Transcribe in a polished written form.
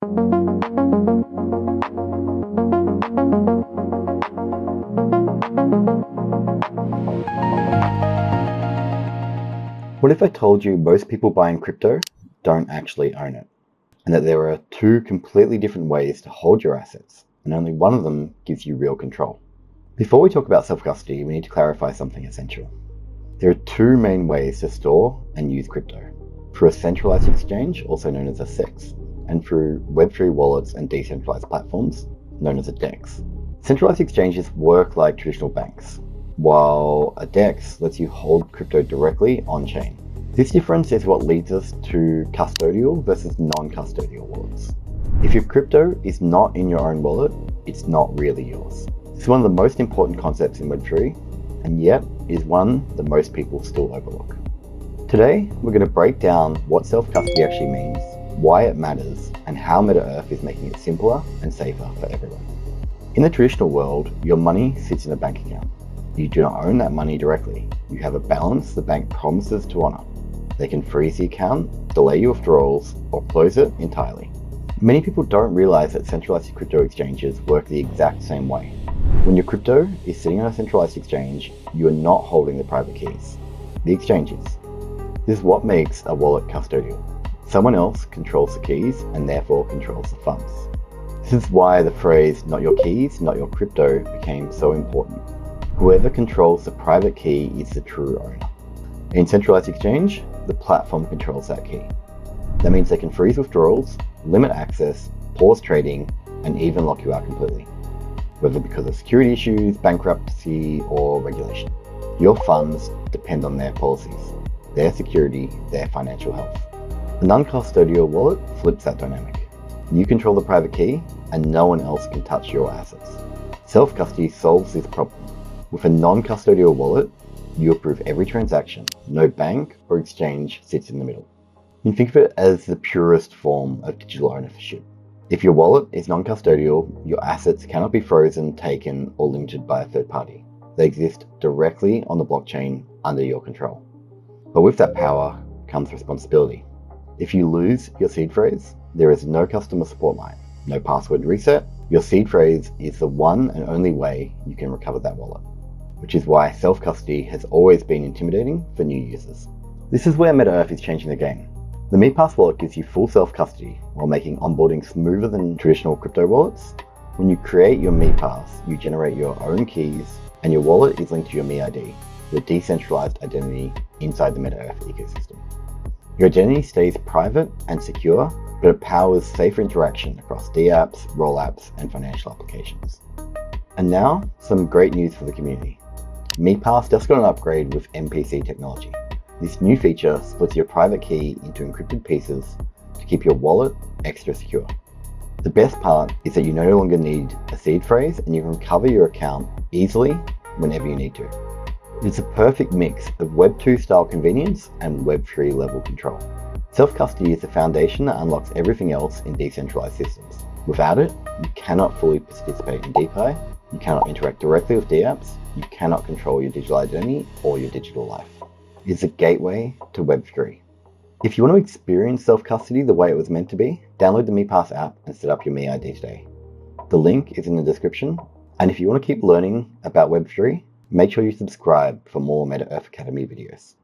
What if I told you most people buying crypto don't actually own it, and that there are two completely different ways to hold your assets, and only one of them gives you real control? Before we talk about self-custody, we need to clarify something essential. There are two main ways to store and use crypto: through a centralized exchange, also known as a CEX, and through Web3 wallets and decentralized platforms, known as a DEX. Centralized exchanges work like traditional banks, while a DEX lets you hold crypto directly on-chain. This difference is what leads us to custodial versus non-custodial wallets. If your crypto is not in your own wallet, it's not really yours. This is one of the most important concepts in Web3, and yet is one that most people still overlook. Today, we're going to break down what self-custody actually means, why it matters, and how Meta-Earth is making it simpler and safer for everyone. In the traditional world, your money sits in a bank account. You do not own that money directly. You have a balance the bank promises to honor. They can freeze the account, delay your withdrawals, or close it entirely. Many people don't realize that centralized crypto exchanges work the exact same way. When your crypto is sitting on a centralized exchange, you are not holding the private keys. The exchange is. This is what makes a wallet custodial. Someone else controls the keys and therefore controls the funds. This is why the phrase "not your keys, not your crypto" became so important. Whoever controls the private key is the true owner. In centralized exchange, the platform controls that key. That means they can freeze withdrawals, limit access, pause trading, and even lock you out completely, whether because of security issues, bankruptcy, or regulation. Your funds depend on their policies, their security, their financial health. A non-custodial wallet flips that dynamic. You control the private key, and no one else can touch your assets. Self-custody solves this problem. With a non-custodial wallet, you approve every transaction. No bank or exchange sits in the middle. You can think of it as the purest form of digital ownership. If your wallet is non-custodial, your assets cannot be frozen, taken, or limited by a third party. They exist directly on the blockchain under your control. But with that power comes responsibility. If you lose your seed phrase, there is no customer support line, no password reset. Your seed phrase is the one and only way you can recover that wallet, which is why self-custody has always been intimidating for new users. This is where Meta-Earth is changing the game. The MePass wallet gives you full self-custody while making onboarding smoother than traditional crypto wallets. When you create your MePass, you generate your own keys, and your wallet is linked to your MeID, your decentralized identity inside the Meta-Earth ecosystem. Your identity stays private and secure, but it powers safer interaction across dApps, roll-apps, and financial applications. And now, some great news for the community. MePass just got an upgrade with MPC technology. This new feature splits your private key into encrypted pieces to keep your wallet extra secure. The best part is that you no longer need a seed phrase, and you can recover your account easily whenever you need to. It's a perfect mix of Web 2 style convenience and Web 3 level control. Self-custody is the foundation that unlocks everything else in decentralized systems. Without it, you cannot fully participate in DeFi, you cannot interact directly with dApps, you cannot control your digital identity or your digital life. It's a gateway to Web 3. If you want to experience self-custody the way it was meant to be, download the MePass app and set up your MeID today. The link is in the description, and if you want to keep learning about Web 3, make sure you subscribe for more Meta-Earth Academy videos.